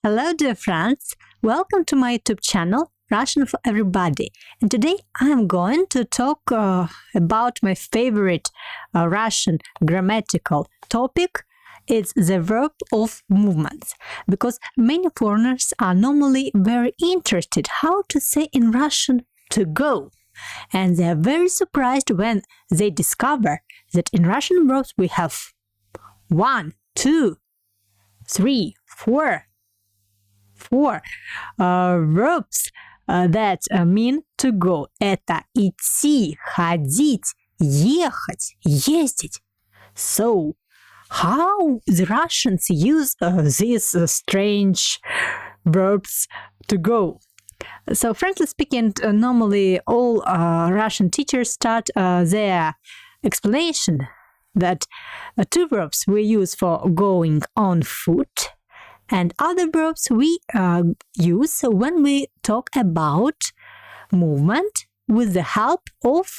Hello, dear friends. Welcome to my YouTube channel, Russian for Everybody. And today I am going to talk about my favorite Russian grammatical topic. It's the verb of movements, because many foreigners are normally very interested how to say in Russian to go. And they are very surprised when they discover that in Russian verbs we have 1, 2, 3, 4 verbs that mean to go. Это идти, ходить, ехать, ездить. So, how the Russians use these strange verbs to go? So, frankly speaking, normally all Russian teachers start their explanation that two verbs we use for going on foot, and other verbs we use when we talk about movement with the help of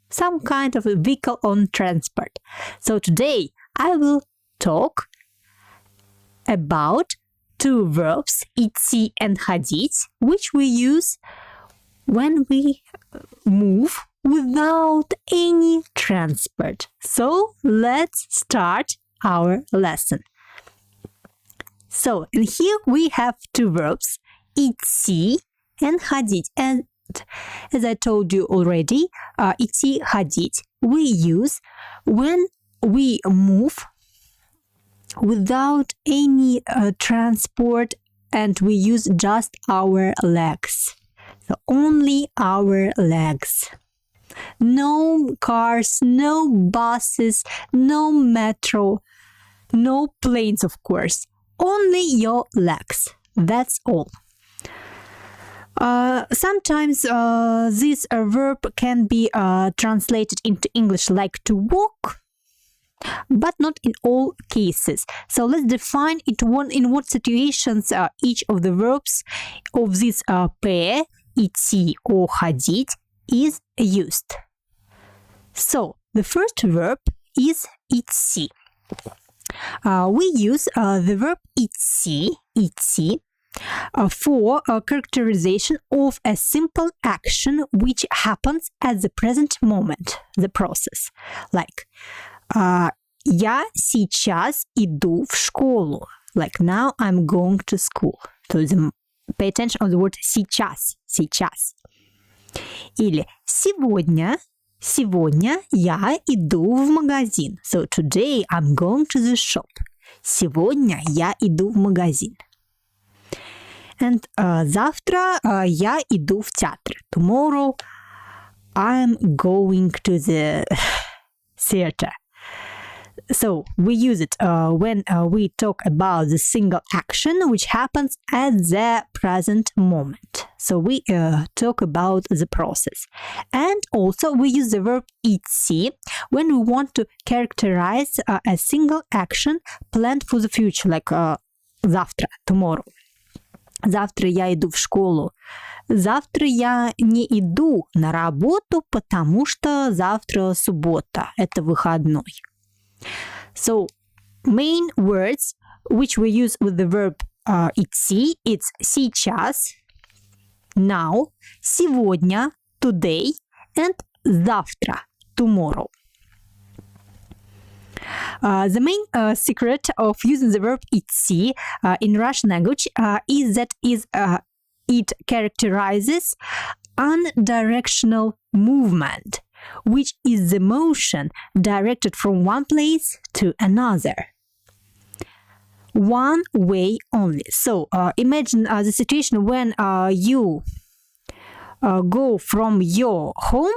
some kind of a vehicle on transport. So today I will talk about two verbs, ИДТИ and ХОДИТЬ, which we use when we move without any transport. So let's start our lesson. So, and here we have two verbs, идти and ходить. And as I told you already, идти, ходить we use when we move without any transport and we use just our legs. So, only our legs. No cars, no buses, no metro, no planes, of course. Only your legs. That's all. Sometimes this verb can be translated into English like to walk, but not in all cases. So let's define it in what situations each of the verbs of this pair, идти or ходить, is used. So the first verb is идти. We use the verb идти for characterization of a simple action which happens at the present moment, the process. Like, я сейчас иду в школу. Like, now I'm going to school. So pay attention on the word сейчас. Или Сегодня я иду в магазин. So today I'm going to the shop. Сегодня я иду в магазин. And завтра я иду в театр. Tomorrow I'm going to the theater. So we use it when we talk about the single action which happens at the present moment. So we talk about the process. And also we use the verb идти when we want to characterize a single action planned for the future, like завтра, tomorrow. Завтра я иду в школу. Завтра я не иду на работу, потому что завтра суббота. Это выходной. So, main words which we use with the verb идти, it's сейчас, now, сегодня, today, and завтра, tomorrow. The main secret of using the verb идти in Russian language is that it characterizes unidirectional movement, which is the motion directed from one place to another. One way only. So imagine the situation when you go from your home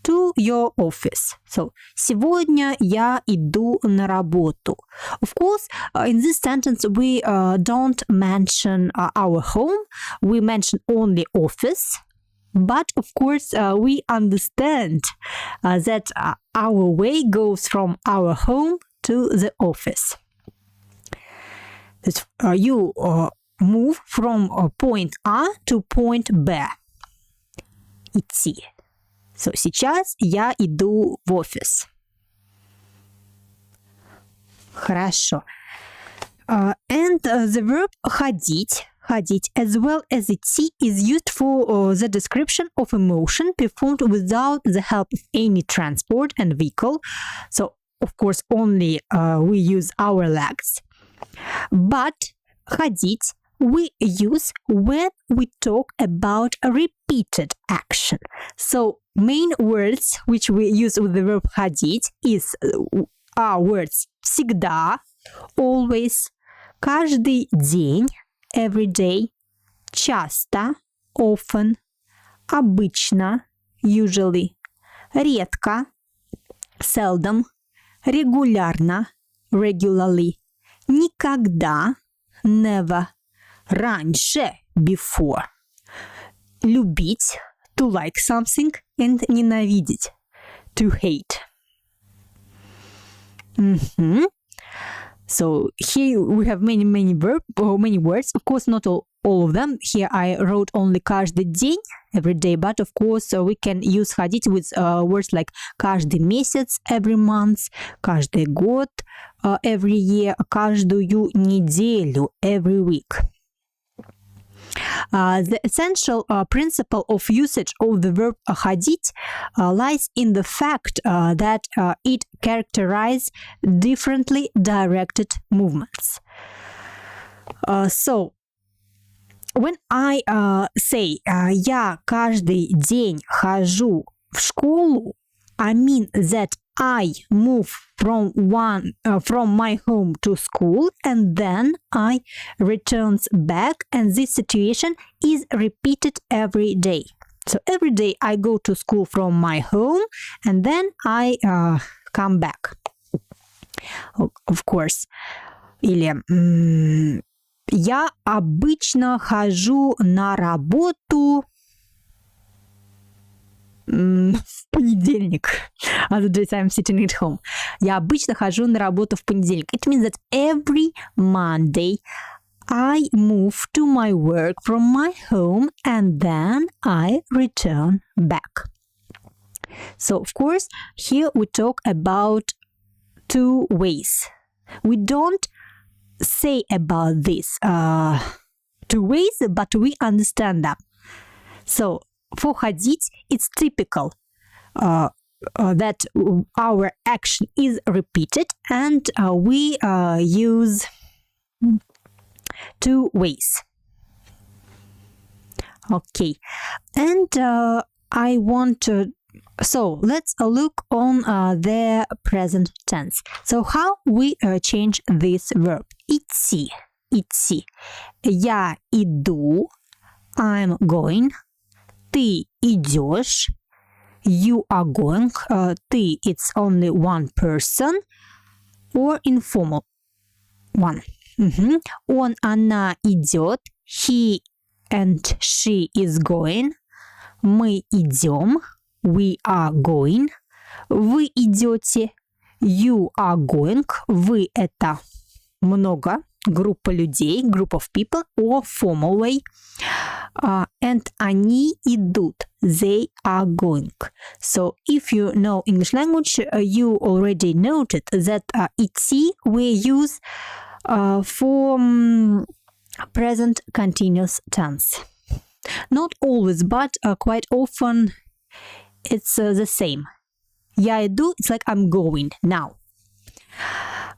to your office. So, сегодня я иду на работу. Of course, in this sentence we don't mention our home, we mention only office. But of course, we understand that our way goes from our home to the office. You move from point A to point B. Идти. So, сейчас я иду в офис. Хорошо. And the verb ходить, as well as ИДТИ, is used for the description of a motion performed without the help of any transport and vehicle. So, of course, only we use our legs. But ходить we use when we talk about a repeated action. So, main words which we use with the verb ходить are words всегда, always, каждый день, every day, часто, often, обычно, usually, редко, seldom, регулярно, regularly, никогда, never, раньше, before, любить, to like something, and ненавидеть, to hate. So here we have many words. Of course, not all of them. Here I wrote only каждый день, every day, but of course we can use ходить with words like каждый месяц, every month, каждый год, every year, каждую неделю, every week. The essential principle of usage of the verb ходить lies in the fact that it characterizes differently directed movements. So, when I say я каждый день хожу в школу, I mean that I move from my home to school and then I returns back, and this situation is repeated every day. So every day I go to school from my home and then I come back. Of course. Или я обычно хожу на работу в понедельник. Other days I'm sitting at home. Я обычно хожу на работу в понедельник. It means that every Monday I move to my work from my home and then I return back. So, of course, here we talk about two ways. We don't say about this two ways, but we understand them. So, for ходить, it's typical that our action is repeated and we use two ways. Okay, and I want to... So, let's look on the present tense. So, how we change this verb? Идти. Я иду. I'm going. Ты идешь. You are going. Ты, it's only one person. Or informal one. Он, она идет. He and she is going. Мы идем. We are going. Вы идете. You are going. Вы это много. Группа людей. Group of people. Or formal way. And они идут. They are going. So if you know English language, you already noted that идти we use for present continuous tense. Not always, but quite often it's the same. Я иду, it's like I'm going now.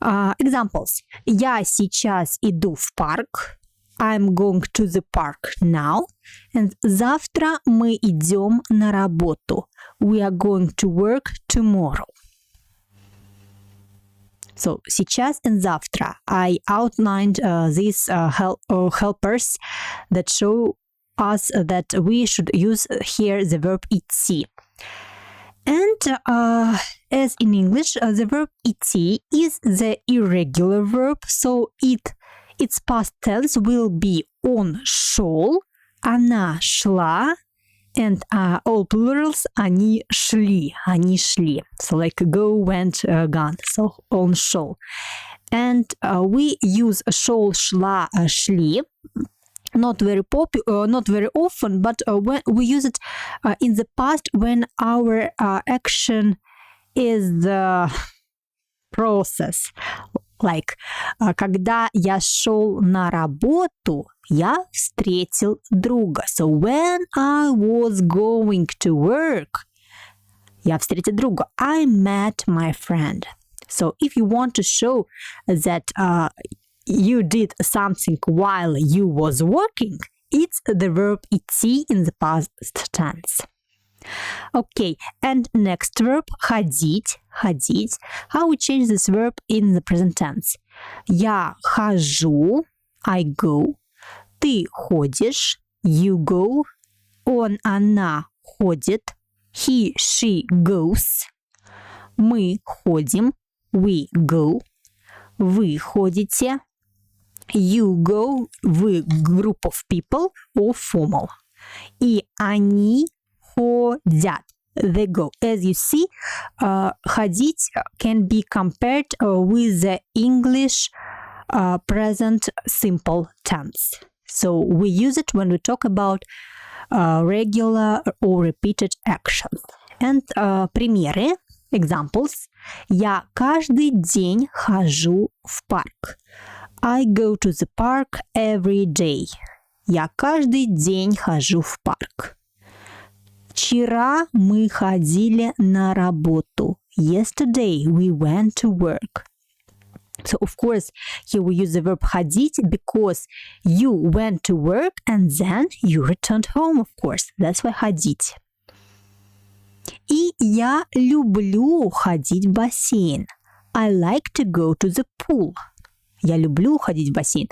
Examples. Я сейчас иду в парк. I'm going to the park now. And завтра мы идем на работу. We are going to work tomorrow. So, сейчас and завтра. I outlined these helpers that show us that we should use here the verb идти. And as in English, the verb идти is the irregular verb, so its past tense will be on шел, она шла, and all plurals они шли. So like go, went, gone. So on шел. And we use шел, шла, шли. Not very often, but when we use it in the past when our action is the process. Like, когда я шел на работу, я встретил друга. So, when I was going to work, я встретил друга. I met my friend. So, if you want to show that you did something while you was working, it's the verb идти in the past tense. Okay, and next verb ходить. Ходить. How we change this verb in the present tense? Я хожу, I go. Ты ходишь, you go. Он, она ходит, he, she goes. Мы ходим, we go. Вы ходите, you go, вы group of people or formal. И они ходят. They go. As you see, ходить can be compared with the English present simple tense. So we use it when we talk about regular or repeated actions. And примеры, examples. Я каждый день хожу в парк. I go to the park every day. Я каждый день хожу в парк. Вчера мы ходили на работу. Yesterday we went to work. So, of course, here we use the verb ходить because you went to work and then you returned home, of course. That's why ходить. И я люблю ходить в бассейн. I like to go to the pool. Я люблю ходить в бассейн.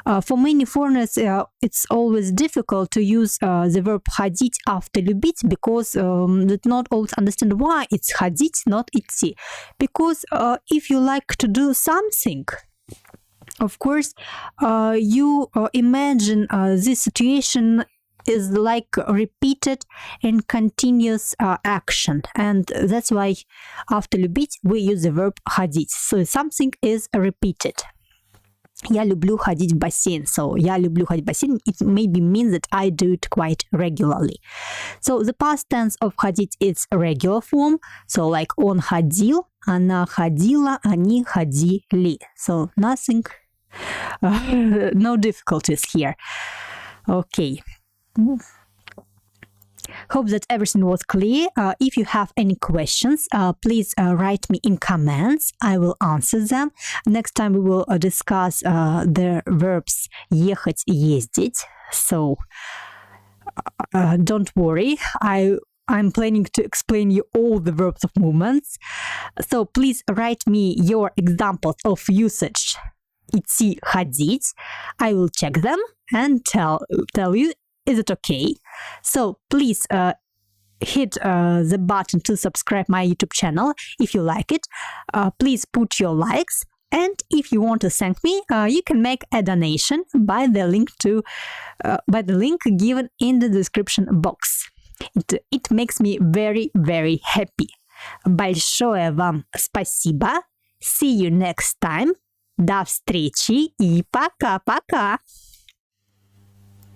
For many foreigners, it's always difficult to use the verb ходить after любить because they not always understand why it's ходить, not идти. Because if you like to do something, of course, you imagine this situation is like repeated and continuous action. And that's why after любить, we use the verb ходить. So something is repeated. Я люблю ходить в бассейн. So, я люблю ходить в бассейн, it maybe means that I do it quite regularly. So, the past tense of ходить is a regular form. So, like он ходил, она ходила, они ходили. So, nothing, no difficulties here. Okay. Hope that everything was clear. If you have any questions, please write me in comments. I will answer them. Next time we will discuss the verbs ехать, ездить. So don't worry. I'm planning to explain you all the verbs of movements. So please write me your examples of usage. Идти, ходить. I will check them and tell you. Is it okay? So please hit the button to subscribe my YouTube channel if you like it. Please put your likes. And if you want to thank me, you can make a donation by the link given in the description box. It makes me very, very happy. Большое вам спасибо. See you next time. До встречи и пока-пока.